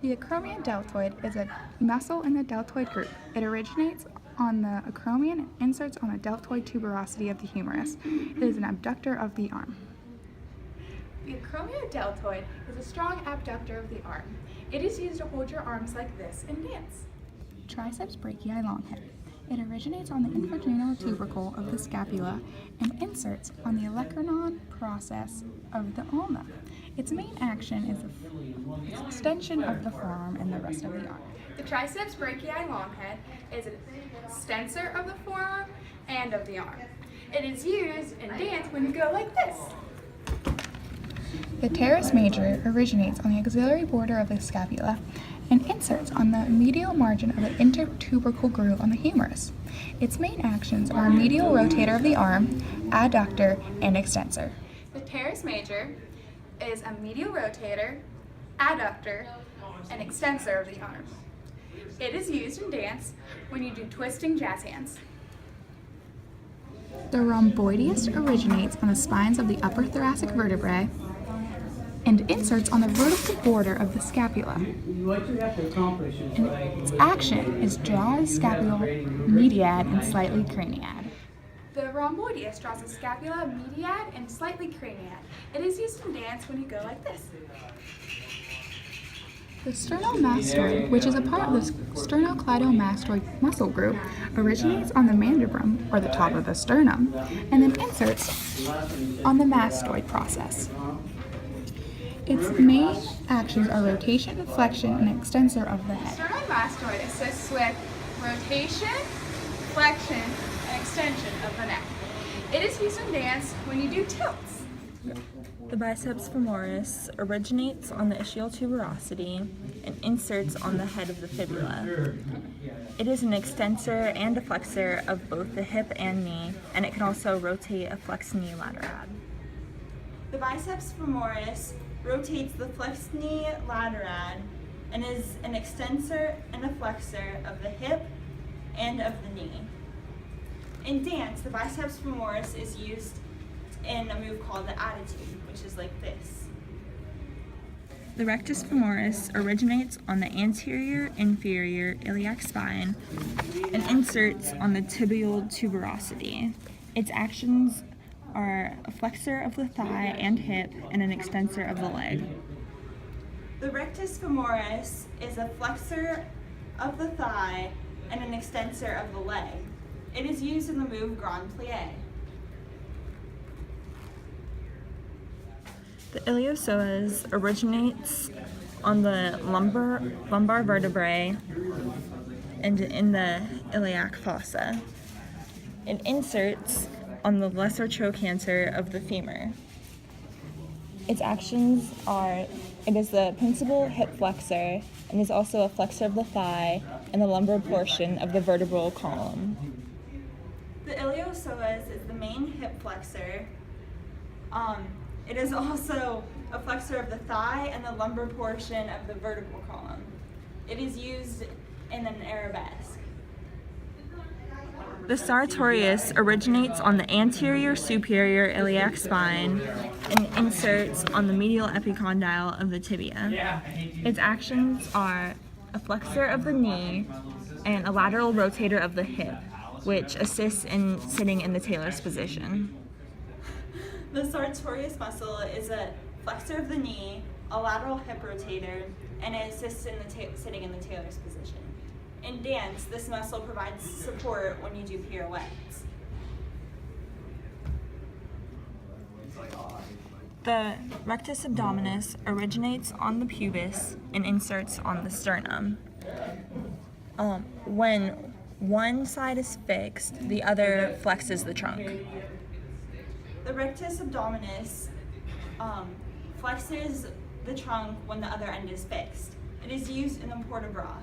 The acromion deltoid is a muscle in the deltoid group. It originates on the acromion and inserts on the deltoid tuberosity of the humerus. It is an abductor of the arm. The acromiodeltoid is a strong abductor of the arm. It is used to hold your arms like this in dance. Triceps brachii longhip. It originates on the infrageminal tubercle of the scapula and inserts on the olecranon process of the ulna. Its main action is the extension of the forearm and the rest of the arm. The triceps brachii longhead is an extensor of the forearm and of the arm. It is used in dance when you go like this. The teres major originates on the axillary border of the scapula and inserts on the medial margin of the intertubercle groove on the humerus. Its main actions are medial rotator of the arm, adductor, and extensor. The teres major is a medial rotator, adductor, and extensor of the arm. It is used in dance when you do twisting jazz hands. The rhomboideus originates on the spines of the upper thoracic vertebrae and inserts on the vertical border of the scapula. And its action is draws scapular mediad and slightly craniad. The rhomboideus draws the scapula mediad and slightly craniad. It is used in dance when you go like this. The sternomastoid, which is a part of the sternocleidomastoid muscle group, originates on the mandibrum, or the top of the sternum, and then inserts on the mastoid process. Its main actions are rotation, flexion, and extensor of the head. Sternomastoid assists with rotation, flexion, and extension of the neck. It is used in dance when you do tilts. The biceps femoris originates on the ischial tuberosity and inserts on the head of the fibula. It is an extensor and a flexor of both the hip and knee, and it can also rotate a flexed knee laterad. The biceps femoris rotates the flexed knee laterad and is an extensor and a flexor of the hip and of the knee. In dance, the biceps femoris is used in a move called the attitude, which is like this. The rectus femoris originates on the anterior inferior iliac spine and inserts on the tibial tuberosity. Its actions are a flexor of the thigh and hip and an extensor of the leg. The rectus femoris is a flexor of the thigh and an extensor of the leg. It is used in the move grand plie. The iliopsoas originates on the lumbar vertebrae and in the iliac fossa. It inserts on the lesser trochanter of the femur. Its actions are, it is the principal hip flexor and is also a flexor of the thigh and the lumbar portion of the vertebral column. The iliopsoas is the main hip flexor. It is also a flexor of the thigh and the lumbar portion of the vertebral column. It is used in an arabesque. The sartorius originates on the anterior superior iliac spine and inserts on the medial epicondyle of the tibia. Its actions are a flexor of the knee and a lateral rotator of the hip, which assists in sitting in the Taylor's position. The sartorius muscle is a flexor of the knee, a lateral hip rotator, and it assists in sitting in the Taylor's position. In dance, this muscle provides support when you do pirouettes. The rectus abdominis originates on the pubis and inserts on the sternum. When one side is fixed, the other flexes the trunk. The rectus abdominis flexes the trunk when the other end is fixed. It is used in the port de bras.